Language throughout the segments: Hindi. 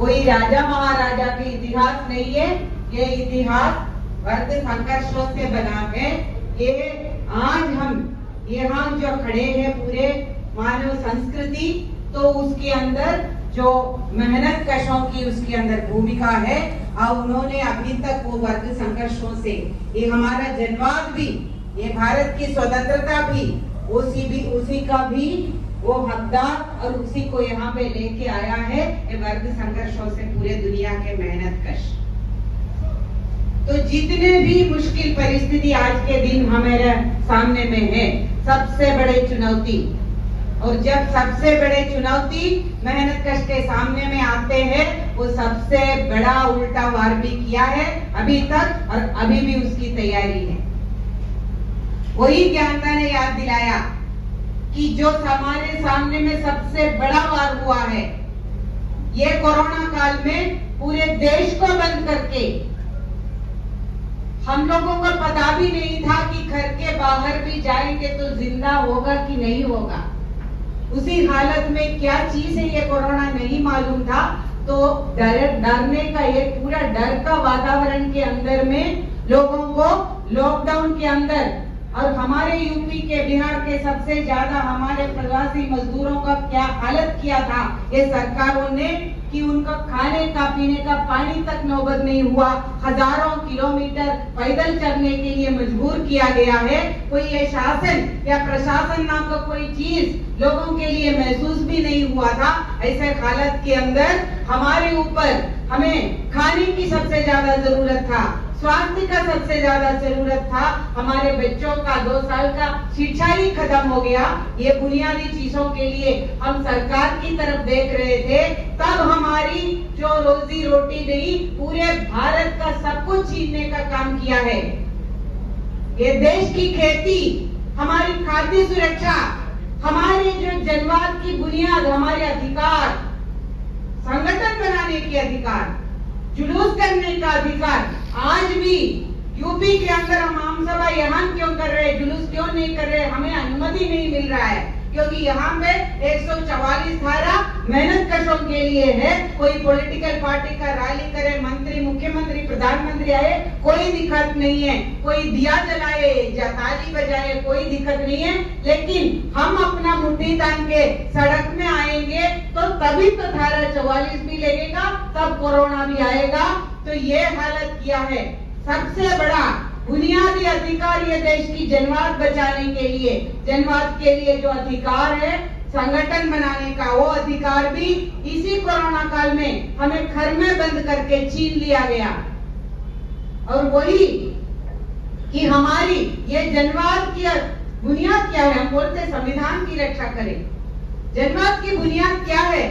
कोई राजा महाराजा के इतिहास नहीं है, ये इतिहास वर्ग संघर्षों से बना है। ये आज हम यहाँ जो खड़े हैं पूरे मानव संस्कृति, तो उसके अंदर जो मेहनत कशों की उसके अंदर भूमिका है, और उन्होंने अभी तक वो वर्ग संघर्षों से ये हमारा जनवाद भी, ये भारत की स्वतंत्रता भी उसी का भी वो हकदार और उसी को यहाँ पे लेके आया है, ये वर्ग संघर्षों से पूरे दुनिया के मेहनत कश। तो जितने भी मुश्किल परिस्थिति आज के दिन हमारे सामने में है, सबसे बड़े चुनौती, और जब सबसे बड़े चुनौती मेहनत कश के सामने में आते हैं, वो सबसे बड़ा उल्टा वार भी किया है अभी तक, और अभी भी उसकी तैयारी है। वही ज्ञानता ने याद दिलाया कि जो हमारे सामने में सबसे बड़ा वार हुआ है, ये कोरोना काल में पूरे देश को बंद करके हम लोगों को पता भी नहीं था कि घर के बाहर भी जाएंगे तो जिंदा होगा कि नहीं होगा। उसी हालत में क्या चीज है ये कोरोना नहीं मालूम था, तो डरने का एक पूरा डर का वातावरण के अंदर में लोगों को लॉकडाउन के अंदर, और हमारे यूपी के बिहार के सबसे ज्यादा हमारे प्रवासी मजदूरों का क्या हालत किया था ये सरकारों ने, कि उनका खाने का पीने का पानी तक नौबत नहीं हुआ, हजारों किलोमीटर पैदल चलने के लिए मजबूर किया गया है। कोई ये शासन या प्रशासन नाम का कोई चीज लोगों के लिए महसूस भी नहीं हुआ था। ऐसे हालत के अंदर हमारे ऊपर हमें खाने की सबसे ज्यादा जरूरत था, स्वास्थ्य का सबसे ज्यादा जरूरत था, हमारे बच्चों का 2 साल का शिक्षा ही खत्म हो गया। ये बुनियादी चीजों के लिए हम सरकार की तरफ देख रहे थे, तब हमारी जो रोजी रोटी नहीं, पूरे भारत का सब कुछ छीनने का काम किया है। ये देश की खेती, हमारी खाद्य सुरक्षा, हमारे जो जनवाद की बुनियाद, हमारे अधिकार, संगठन बनाने के अधिकार, जुलूस करने का अधिकार, आज भी यूपी के अंदर हम आम सभा यहाँ क्यों कर रहे, जुलूस क्यों नहीं कर रहे, हमें अनुमति नहीं मिल रहा है, क्योंकि यहाँ पे 144 धारा मेहनत कशों के लिए है। कोई पॉलिटिकल पार्टी का रैली करे, मंत्री, मुख्यमंत्री, प्रधानमंत्री आए, कोई दिक्कत नहीं है, कोई दिया जलाए या ताली बजाए, कोई दिक्कत नहीं है, लेकिन हम अपना मुट्ठी तान के सड़क में आएंगे तो तभी तो धारा 44 भी लगेगा, तब कोरोना भी आएगा। तो ये हालत किया है। सबसे बड़ा बुनियादी अधिकार ये देश की जनवाद बचाने के लिए, जनवाद के लिए जो अधिकार है संगठन बनाने का, वो अधिकार भी इसी कोरोना काल में हमें घर में बंद करके छीन लिया गया। और वही कि हमारी ये जनवाद की बुनियाद क्या है, हम बोलते संविधान की रक्षा करें। जनवाद की बुनियाद क्या है?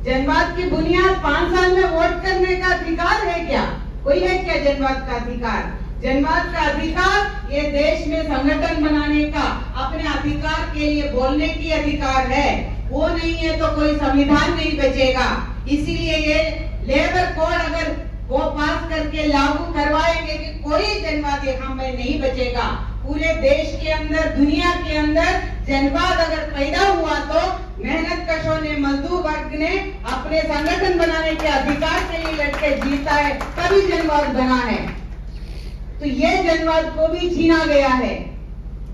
जनवाद की बुनियाद 5 साल में वोट करने का अधिकार है क्या? कोई है क्या जनवाद का अधिकार? जनवाद का अधिकार ये देश में संगठन बनाने का, अपने अधिकार के लिए बोलने की अधिकार है। वो नहीं है तो कोई संविधान नहीं बचेगा। इसीलिए ये लेबर कोड अगर वो पास करके लागू करवाएंगे कि कोई जनवाद यहाँ में नहीं बचेगा। पूरे देश के अंदर, दुनिया के अंदर जनवाद अगर पैदा हुआ तो मेहनत कशों ने, मजदूर वर्ग ने अपने संगठन बनाने के अधिकार के लिए लड़के जीता है, तभी जनवाद बना है। तो ये जनवाद को भी छीना गया है।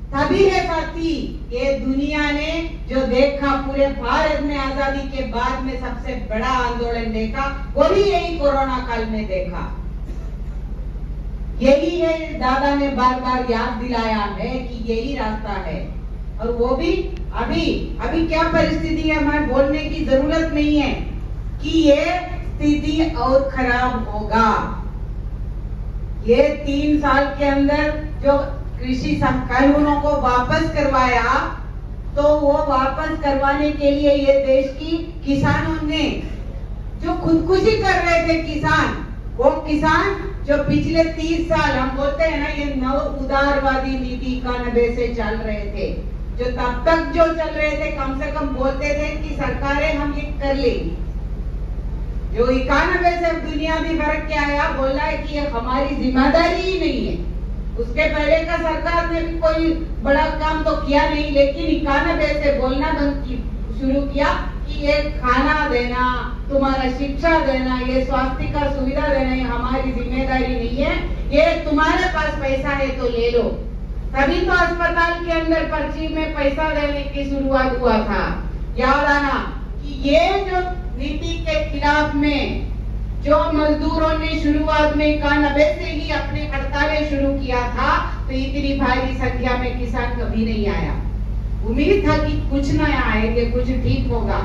तभी है साथी, ये दुनिया ने जो देखा, पूरे भारत में आजादी के बाद में सबसे बड़ा आंदोलन देखा, वो भी यही कोरोना काल में देखा। यही है, दादा ने बार बार याद दिलाया है कि यही रास्ता है। और वो भी अभी क्या परिस्थिति है, हमें बोलने की जरूरत नहीं है कि ये स्थिति और खराब होगा। ये 3 साल के अंदर जो कृषि कानूनों को वापस करवाया, तो वो वापस करवाने के लिए ये देश की किसानों ने जो खुदकुशी कर रहे थे, किसान, वो किसान जो पिछले 30 साल, हम बोलते हैं ना, ये नव उदारवादी नीति 91 से चल रहे थे, जो तब तक जो चल रहे थे, कम से कम बोलते थे कि सरकारें हम ये कर लेंगी। जो 91 से बुनियादी फर्क क्या आया, बोला है कि ये हमारी जिम्मेदारी ही नहीं है। उसके पहले का सरकार ने भी कोई बड़ा काम तो किया नहीं, लेकिन 91 से बोलना शुरू किया कि ये खाना देना, तुम्हारा शिक्षा देना, ये स्वास्थ्य का सुविधा देना ये हमारी जिम्मेदारी नहीं है। ये तुम्हारे पास पैसा है तो ले लो। तभी तो अस्पताल के अंदर पर्ची में पैसा देने की शुरुआत हुआ था। याद आना कि ये जो नीति के खिलाफ में जो मजदूरों ने शुरुआत में 91 से ही अपने हड़तालें शुरू किया था, तो इतनी भारी संख्या में किसान कभी नहीं आया। उम्मीद था कि कुछ नया आएंगे, कुछ ठीक होगा,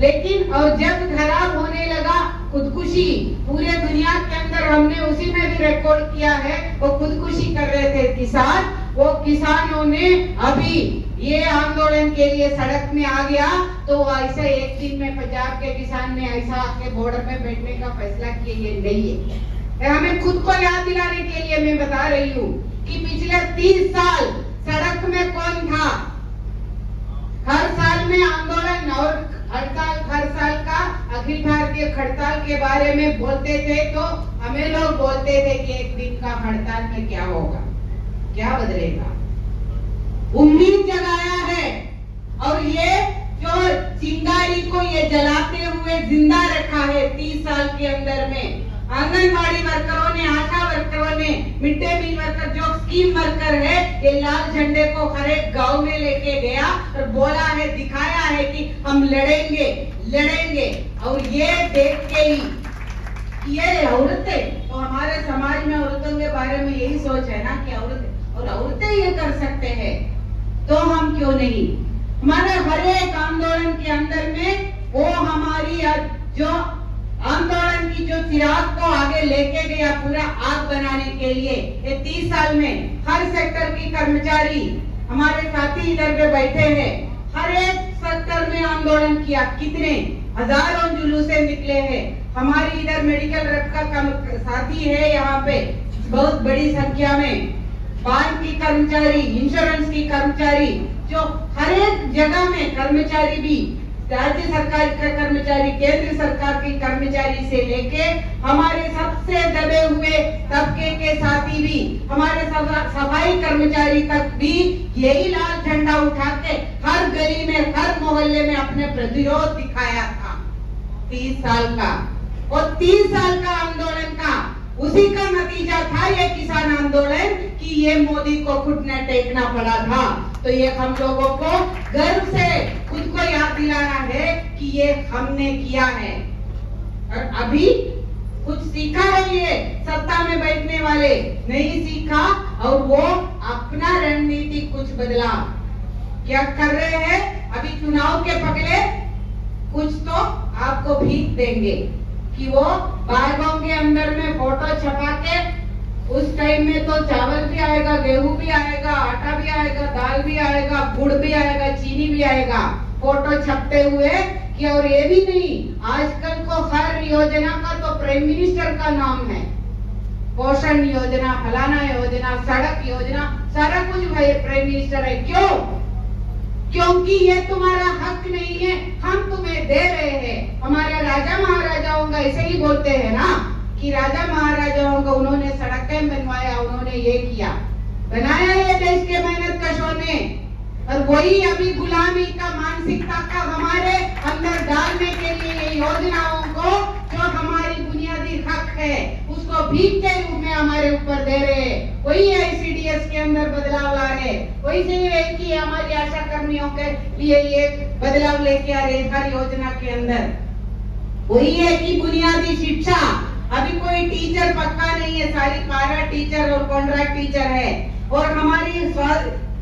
लेकिन और जब खराब होने लगा खुदकुशी, पूरे दुनिया के अंदर हमने उसी में भी रिकॉर्ड किया है, वो खुदकुशी कर रहे थे किसान। वो किसानों ने अभी ये आंदोलन के लिए सड़क में आ गया, तो ऐसा एक दिन में पंजाब के किसान ने ऐसा आके बॉर्डर में बैठने का फैसला किया, ये नहीं है। हमें खुद को याद दिलाने के लिए मैं बता रही हूँ कि पिछले 30 साल सड़क में कौन था। हर साल में आंदोलन और हर साल का अखिल भारतीय हड़ताल के बारे में बोलते थे, तो हमें लोग बोलते थे कि एक दिन का हड़ताल में क्या होगा, क्या बदलेगा। उम्मीद जगाया है, और ये जो चिंगारी को ये जलाते हुए जिंदा रखा है 30 साल के अंदर में। आंगनबाड़ी वर्करों ने, आशा वर्करों ने, मिड डे मील वर्कर जो स्कीम वर्कर है, ये लाल झंडे को हर एक गांव में लेके गया और बोला है, दिखाया है कि हम लड़ेंगे लड़ेंगे। और ये देख के ही ये औरतें, तो हमारे समाज में औरतों के बारे में यही सोच है ना कि औरतें ये कर सकते हैं, तो हम क्यों नहीं। हमारे हर एक आंदोलन के अंदर में वो हमारी जो आंदोलन की जो चिराग को आगे लेके गया पूरा आग बनाने के लिए, ये 30 साल में हर सेक्टर की कर्मचारी, हमारे साथी इधर पे बैठे हैं, हर एक सेक्टर में आंदोलन किया। कितने हजारों जुलूसे निकले हैं। हमारी इधर मेडिकल रैप का साथी है यहाँ पे बहुत बड़ी संख्या में, बैंक की कर्मचारी, इंश्योरेंस की कर्मचारी, जो हर एक जगह में कर्मचारी भी, राज्य सरकार के कर्मचारी, केंद्र सरकार के कर्मचारी से लेके हमारे सबसे दबे हुए तबके के साथी भी, हमारे सफाई कर्मचारी तक भी यही लाल झंडा उठा के हर गली में, हर मोहल्ले में अपने प्रतिरोध दिखाया था 30 साल का। और 30 साल का आंदोलन का उसी का नतीजा था ये किसान आंदोलन, कि ये मोदी को घुटने टेकना पड़ा था। तो ये हम लोगों को गर्व से खुद को याद दिलाना है कि ये हमने किया है। और अभी कुछ सीखा है ये सत्ता में बैठने वाले, नहीं सीखा, और वो अपना रणनीति कुछ बदला। क्या कर रहे हैं, अभी चुनाव के पगले कुछ तो आपको भीख देंगे कि वो बागों के अंदर में फोटो छपा के, उस टाइम में तो चावल भी आएगा, गेहूं भी आएगा, आटा भी आएगा, दाल भी आएगा, गुड़ भी आएगा, चीनी भी आएगा, फोटो छपते हुए कि। और ये भी नहीं, आजकल को हर योजना का तो प्राइम मिनिस्टर का नाम है, पोषण योजना, फलाना योजना, सड़क योजना, सारा कुछ प्राइम मिनिस्टर है। क्यों? क्योंकि ये तुम्हारा हक नहीं है, हम तुम्हें दे रहे हैं। हमारे राजा महाराजाओं का ऐसे ही बोलते हैं ना कि राजा महाराजाओं को उन्होंने सड़कें बनवाया, उन्होंने ये किया, बनाया ये देश के मेहनत कशों ने। और वही अभी गुलामी का मानसिकता का हमारे अंदर डालने के लिए ये योजनाओं को, जो हमारी बुनियादी हक है, उसको भीख के रूप में हमारे ऊपर दे रहे हैं। वही आईसीडीएस के अंदर बदलाव ला रहे, वही से है कि हमारी आशा कर्मियों के लिए ये बदलाव लेके आ रहे हर योजना के अंदर। वही है कि बुनियादी शिक्षा, अभी कोई टीचर पक्का नहीं है, सारी पारा टीचर और कॉन्ट्रैक्ट टीचर है। और हमारी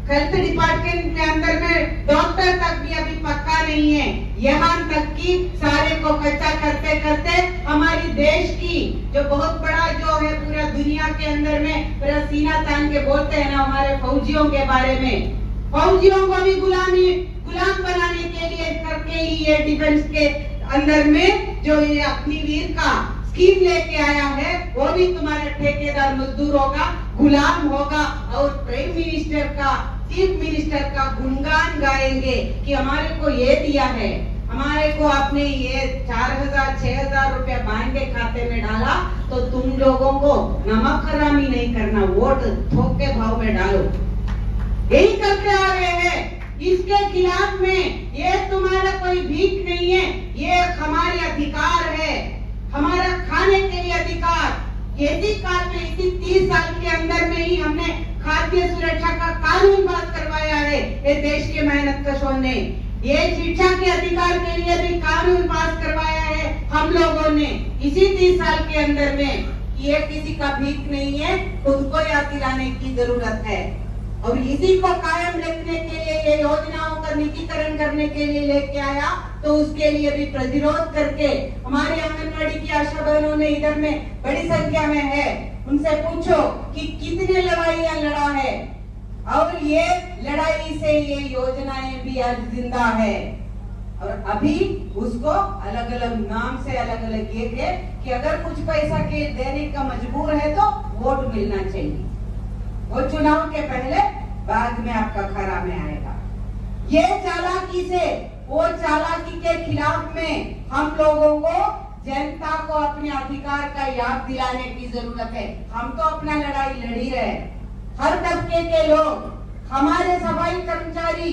हेल्थ डिपार्टमेंट के अंदर में डॉक्टर तक भी अभी पक्का नहीं है। यहाँ तक कि सारे को कच्चा करते करते हमारी देश की जो बहुत बड़ा जो है पूरा दुनिया के अंदर में पूरा सीना तान के बोलते हैं ना हमारे फौजियों के बारे में, फौजियों को भी गुलाम बनाने के लिए करके ही ये डिफेंस के अंदर में जो ये अग्निवीर का स्कीम लेके आया है, वो भी तुम्हारे ठेकेदार मजदूरों का गुलाम होगा। और प्राइम मिनिस्टर का, चीफ मिनिस्टर का गुणगान गाएंगे कि हमारे को ये दिया है, हमारे को आपने ये 4000-6000 रुपया बैंक के खाते में डाला, तो तुम लोगों को नमक हरामी नहीं करना, वोट थोक के भाव में डालो। यही करते आ रहे हैं। इसके खिलाफ में ये तुम्हारा कोई भीख नहीं है, ये हमारे अधिकार है, हमारा खाने के लिए अधिकार। इसी काल में, इसी 30 साल के अंदर में ही हमने खाद्य सुरक्षा का कानून पास करवाया है ये देश के मेहनत कशों ने। ये शिक्षा के अधिकार के लिए भी कानून पास करवाया है हम लोगों ने इसी 30 साल के अंदर में। ये किसी का भीख नहीं है, खुद को याद दिलाने की जरूरत है। और इसी को कायम रखने के लिए ये योजनाओं का निजीकरण करने के लिए लेके आया, तो उसके लिए भी प्रतिरोध करके हमारे आंगनवाड़ी की आशा बहनों ने इधर में बड़ी संख्या में है, उनसे पूछो कि कितने लड़ाइयां लड़ा है, और ये लड़ाई से ये योजनाएं भी आज जिंदा है। और अभी उसको अलग अलग नाम से अलग अलग ये है कि अगर कुछ पैसा के देने का मजबूर है तो वोट मिलना चाहिए, वो चुनाव के पहले बाद में आपका खरा में आएगा। ये चालाकी से, वो चालाकी के खिलाफ में हम लोगों को, जनता को अपने अधिकार का याद दिलाने की जरूरत है। हम तो अपना लड़ाई लड़ ही रहे, हर तबके के लोग, हमारे सफाई कर्मचारी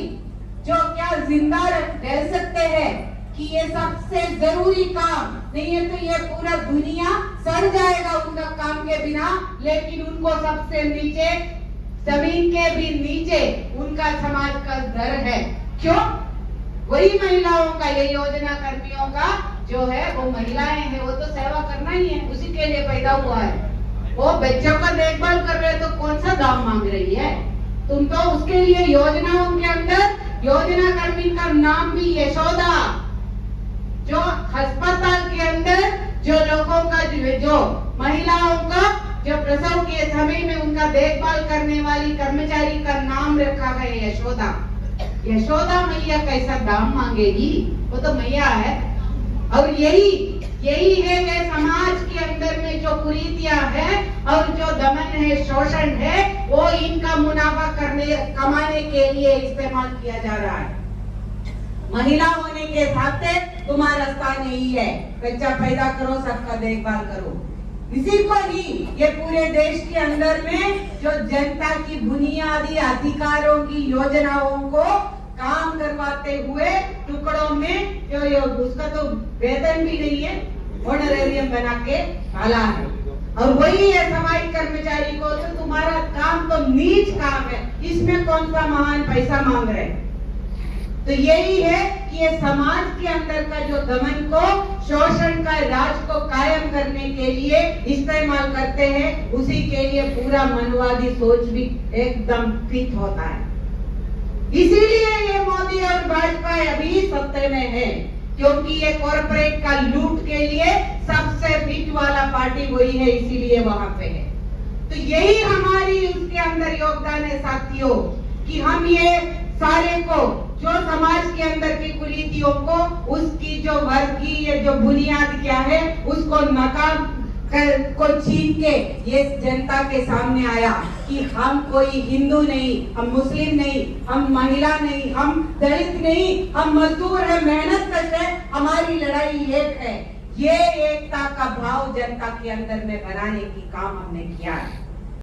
जो क्या जिंदा रह सकते हैं कि ये सबसे जरूरी काम नहीं है तो ये पूरा दुनिया सड़ जाएगा उनका काम के बिना, लेकिन उनको सबसे नीचे, जमीन के भी नीचे उनका समाज का दर है। क्यों? वही महिलाओं का, ये योजना कर्मियों का जो है वो महिलाएं हैं, वो तो सेवा करना ही है, उसी के लिए पैदा हुआ है। वो बच्चों का देखभाल कर रहे तो कौन सा दाम मांग रही है तुम? तो उसके लिए योजनाओं के अंदर योजना कर्मी का नाम भी यशोदा, जो अस्पताल के अंदर जो लोगों का, जो महिलाओं का जो प्रसव के समय में उनका देखभाल करने वाली कर्मचारी का नाम रखा है यशोदा। यशोदा मैया कैसा दाम मांगेगी? वो तो मैया है। और यही है कि समाज के अंदर में जो कुरीतियां है और जो दमन है, शोषण है, वो इनका मुनाफा कमाने के लिए इस्तेमाल किया जा रहा है। महिला होने के नाते तुम्हारा स्थान यही है, बच्चा पैदा करो, सबका देखभाल करो। इसी को ही ये पूरे देश के अंदर में जो जनता की बुनियादी अधिकारों की योजनाओं को काम करवाते हुए टुकड़ों में जो उसका तो वेतन भी नहीं है, ऑनरेरियम बना के डाला है। और वही है सफाई कर्मचारी को, तो तुम्हारा काम तो नीच काम है, इसमें कौन सा महान पैसा मांग रहे? तो यही है कि ये समाज के अंदर का जो दमन को, शोषण का राज को कायम करने के लिए इस्तेमाल करते हैं, उसी के लिए पूरा मनवादी सोच भी एकदम फिट होता है। इसीलिए ये मोदी और भाजपा अभी सत्ता में है, क्योंकि ये कॉर्पोरेट का लूट के लिए सबसे फिट वाला पार्टी वही है, इसीलिए वहां पे है। तो यही हमारी उसके अंदर योगदान है साथियों, कि हम ये सारे को, जो समाज के अंदर की कुरीतियों को, उसकी जो वर्गीय जो बुनियाद क्या है, उसको नकाम को छीन के ये जनता के सामने आया कि हम कोई हिंदू नहीं, हम मुस्लिम नहीं, हम महिला नहीं, हम दलित नहीं, हम मजदूर है, मेहनत कश है, हमारी लड़ाई एक है। ये एकता का भाव जनता के अंदर में बनाने की काम हमने किया है।